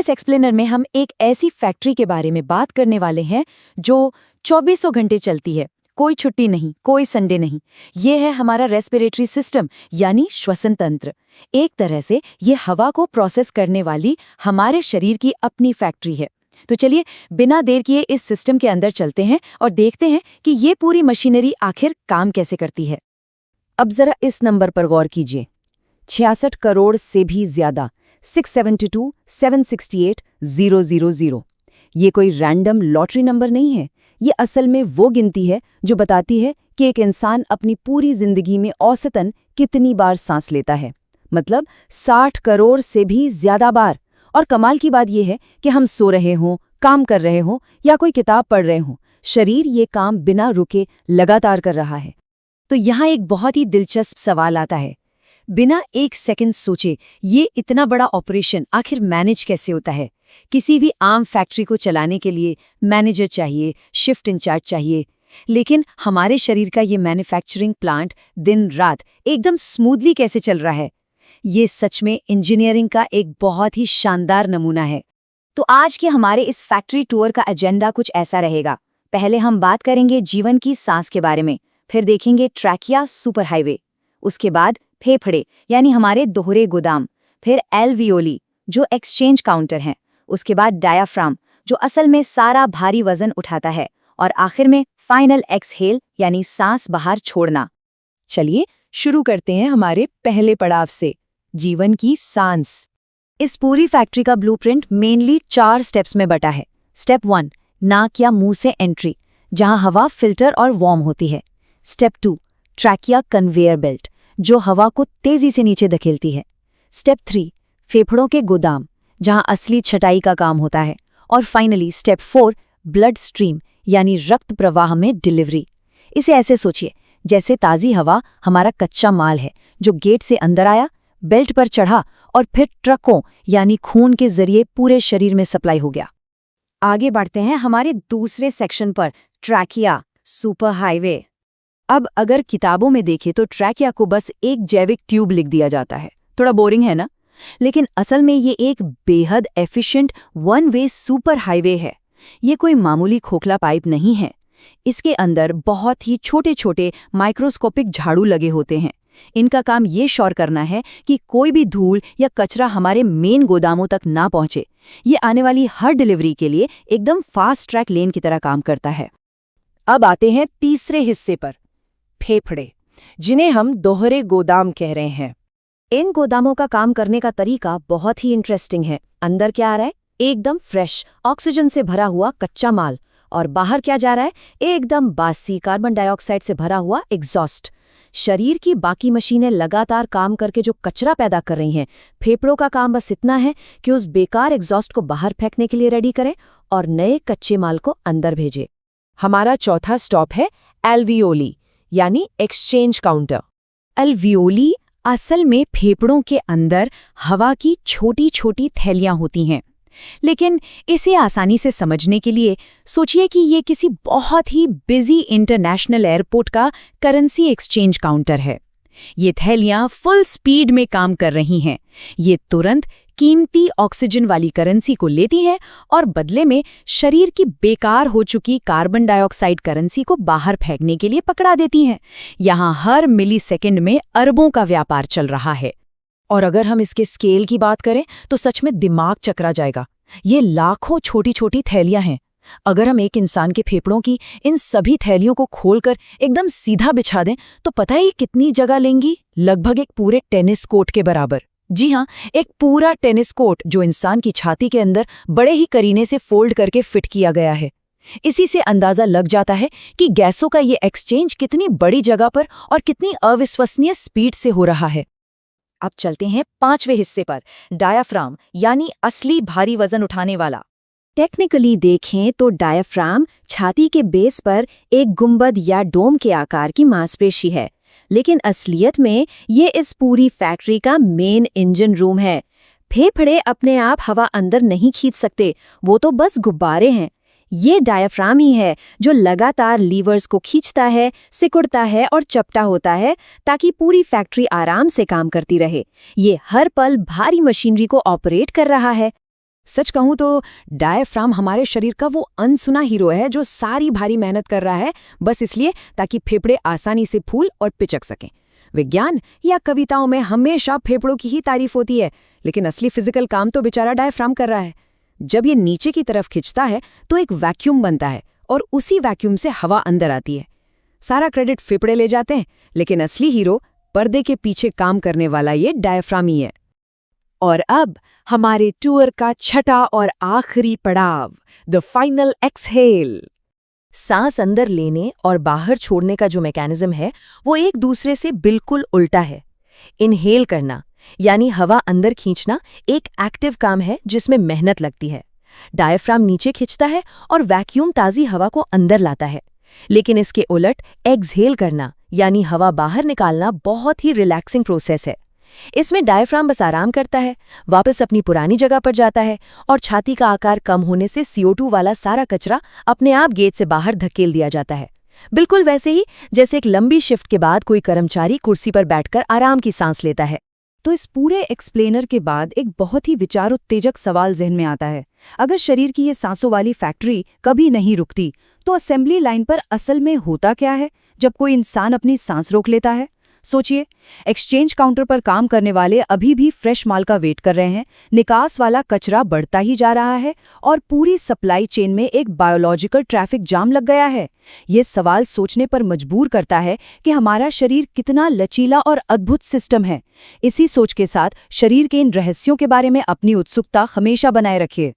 इस एक्सप्लेनर में हम एक ऐसी फैक्ट्री के बारे में बात करने वाले हैं जो 2400 घंटे चलती है, कोई छुट्टी नहीं, कोई संडे नहीं। ये है हमारा रेस्पिरेटरी सिस्टम यानी श्वसन तंत्र। एक तरह से ये हवा को प्रोसेस करने वाली हमारे शरीर की अपनी फैक्ट्री है। तो चलिए बिना देर किए इस सिस्टम के अंदर चलते हैं और देखते हैं कि ये पूरी मशीनरी आखिर काम कैसे करती है। अब जरा इस नंबर पर गौर कीजिए, 66 करोड़ से भी ज्यादा, 672,768,000। ये कोई रैंडम लॉटरी नंबर नहीं है, ये असल में वो गिनती है जो बताती है कि एक इंसान अपनी पूरी जिंदगी में औसतन कितनी बार सांस लेता है। मतलब 60 करोड़ से भी ज्यादा बार। और कमाल की बात यह है कि हम सो रहे हों, काम कर रहे हों या कोई किताब पढ़ रहे हों, शरीर ये काम बिना रुके लगातार कर रहा है। तो यहाँ एक बहुत ही दिलचस्प सवाल आता है, बिना एक सेकंड सोचे ये इतना बड़ा ऑपरेशन आखिर मैनेज कैसे होता है? किसी भी आम फैक्ट्री को चलाने के लिए मैनेजर चाहिए, शिफ्ट इंचार्ज चाहिए, लेकिन हमारे शरीर का ये मैन्युफैक्चरिंग प्लांट दिन रात एकदम स्मूथली कैसे चल रहा है? ये सच में इंजीनियरिंग का एक बहुत ही शानदार नमूना है। तो आज के हमारे इस फैक्ट्री टूर का एजेंडा कुछ ऐसा रहेगा। पहले हम बात करेंगे जीवन की सांस के बारे में, फिर देखेंगे ट्रैकिया सुपर हाईवे, उसके बाद फेफड़े यानी हमारे दोहरे गोदाम, फिर एल्वियोली जो एक्सचेंज काउंटर हैं, उसके बाद डायाफ्राम जो असल में सारा भारी वजन उठाता है, और आखिर में फाइनल एक्सहेल यानी सांस बाहर छोड़ना। चलिए शुरू करते हैं हमारे पहले पड़ाव से, जीवन की सांस। इस पूरी फैक्ट्री का ब्लूप्रिंट मेनली 4 स्टेप्स में बटा है। स्टेप 1, नाक या मुंह से एंट्री, जहां हवा फिल्टर और वार्म होती है। स्टेप 2, ट्रैकिया कन्वेयर बेल्ट, जो हवा को तेजी से नीचे धकेलती है। स्टेप 3, फेफड़ों के गोदाम, जहां असली छटाई का काम होता है। और फाइनली स्टेप 4, ब्लड स्ट्रीम यानी रक्त प्रवाह में डिलीवरी। इसे ऐसे सोचिए जैसे ताज़ी हवा हमारा कच्चा माल है जो गेट से अंदर आया, बेल्ट पर चढ़ा और फिर ट्रकों यानी खून के जरिए पूरे शरीर में सप्लाई हो गया। आगे बढ़ते हैं हमारे दूसरे सेक्शन पर, ट्रैकिया सुपर हाईवे। अब अगर किताबों में देखें तो ट्रैकिया को बस एक जैविक ट्यूब लिख दिया जाता है। थोड़ा बोरिंग है ना? लेकिन असल में ये एक बेहद efficient one way super highway है। ये कोई मामूली खोखला पाइप नहीं है। इसके अंदर बहुत ही छोटे छोटे माइक्रोस्कोपिक झाड़ू लगे होते हैं। इनका काम ये श्योर करना है कि कोई भी धूल या कचरा हमारे मेन गोदामों तक ना पहुंचे। ये आने वाली हर डिलीवरी के लिए एकदम फास्ट ट्रैक लेन की तरह काम करता है। अब आते हैं तीसरे हिस्से पर, फेफड़े, जिन्हें हम दोहरे गोदाम कह रहे हैं। इन गोदामों का काम करने का तरीका बहुत ही इंटरेस्टिंग है। अंदर क्या आ रहा है? एकदम फ्रेश ऑक्सीजन से भरा हुआ कच्चा माल, और बाहर क्या जा रहा है? एकदम बासी कार्बन डाइऑक्साइड से भरा हुआ एग्जॉस्ट। शरीर की बाकी मशीनें लगातार काम करके जो कचरा पैदा कर रही हैं, फेफड़ों का काम बस इतना है कि उस बेकार एग्जॉस्ट को बाहर फेंकने के लिए रेडी करें और नए कच्चे माल को अंदर भेजें। हमारा चौथा स्टॉप है एल्वियोली यानी एक्सचेंज काउंटर। एल्वियोली असल में फेफड़ों के अंदर हवा की छोटी छोटी थैलियां होती हैं। लेकिन इसे आसानी से समझने के लिए सोचिए कि ये किसी बहुत ही बिजी इंटरनेशनल एयरपोर्ट का करेंसी एक्सचेंज काउंटर है। ये थैलियां फुल स्पीड में काम कर रही हैं। ये तुरंत कीमती ऑक्सीजन वाली करेंसी को लेती हैं और बदले में शरीर की बेकार हो चुकी कार्बन डाइऑक्साइड करेंसी को बाहर फेंकने के लिए पकड़ा देती हैं। यहाँ हर मिलीसेकंड में अरबों का व्यापार चल रहा है। और अगर हम इसके स्केल की बात करें तो सच में दिमाग चकरा जाएगा। ये लाखों छोटी छोटी थैलियां हैं। अगर हम एक इंसान के फेफड़ों की इन सभी थैलियों को खोलकर एकदम सीधा बिछा दें तो पता है ये कितनी जगह लेंगी? लगभग एक पूरे टेनिस कोर्ट के बराबर। जी हाँ, एक पूरा टेनिस कोर्ट जो इंसान की छाती के अंदर बड़े ही करीने से फोल्ड करके फिट किया गया है। इसी से अंदाजा लग जाता है कि गैसों का ये एक्सचेंज कितनी बड़ी जगह पर और कितनी अविश्वसनीय स्पीड से हो रहा है। अब चलते हैं 5वें हिस्से पर, डायाफ्राम यानी असली भारी वजन उठाने वाला। टेक्निकली देखें तो डायाफ्राम छाती के बेस पर एक गुंबद या डोम के आकार की मांसपेशी है, लेकिन असलियत में ये इस पूरी फैक्ट्री का मेन इंजन रूम है। फेफड़े अपने आप हवा अंदर नहीं खींच सकते, वो तो बस गुब्बारे हैं। ये डायाफ्राम ही है जो लगातार लीवर्स को खींचता है, सिकुड़ता है और चपटा होता है ताकि पूरी फैक्ट्री आराम से काम करती रहे। ये हर पल भारी मशीनरी को ऑपरेट कर रहा है। सच कहूं तो डायफ्राम हमारे शरीर का वो अनसुना हीरो है जो सारी भारी मेहनत कर रहा है बस इसलिए ताकि फेफड़े आसानी से फूल और पिचक सकें। विज्ञान या कविताओं में हमेशा फेफड़ों की ही तारीफ होती है, लेकिन असली फिजिकल काम तो बेचारा डायफ्राम कर रहा है। जब ये नीचे की तरफ खिंचता है तो एक वैक्यूम बनता है और उसी वैक्यूम से हवा अंदर आती है। सारा क्रेडिट फेफड़े ले जाते हैं, लेकिन असली हीरो पर्दे के पीछे काम करने वाला ये डायफ्राम ही है। और अब हमारे टूर का छठा और आखिरी पड़ाव, द फाइनल एक्सहेल। सांस अंदर लेने और बाहर छोड़ने का जो मैकेनिज्म है वो एक दूसरे से बिल्कुल उल्टा है। इनहेल करना यानी हवा अंदर खींचना एक एक्टिव काम है जिसमें मेहनत लगती है। डायफ्राम नीचे खींचता है और वैक्यूम ताज़ी हवा को अंदर लाता है। लेकिन इसके उलट एक्सहेल करना यानी हवा बाहर निकालना बहुत ही रिलैक्सिंग प्रोसेस है। इसमें डायफ्राम बस आराम करता है, वापस अपनी पुरानी जगह पर जाता है और छाती का आकार कम होने से CO2 वाला सारा कचरा अपने आप गेट से बाहर धकेल दिया जाता है। बिल्कुल वैसे ही जैसे एक लंबी शिफ्ट के बाद कोई कर्मचारी कुर्सी पर बैठकर आराम की सांस लेता है। तो इस पूरे एक्सप्लेनर के बाद एक बहुत ही विचार उत्तेजक सवाल जहन में आता है। अगर शरीर की ये सांसों वाली फैक्ट्री कभी नहीं रुकती, तो असेंबली लाइन पर असल में होता क्या है जब कोई इंसान अपनी सांस रोक लेता है? सोचिए, एक्सचेंज काउंटर पर काम करने वाले अभी भी फ्रेश माल का वेट कर रहे हैं, निकास वाला कचरा बढ़ता ही जा रहा है और पूरी सप्लाई चेन में एक बायोलॉजिकल ट्रैफिक जाम लग गया है। ये सवाल सोचने पर मजबूर करता है कि हमारा शरीर कितना लचीला और अद्भुत सिस्टम है। इसी सोच के साथ शरीर के इन रहस्यों के बारे में अपनी उत्सुकता हमेशा बनाए रखिए।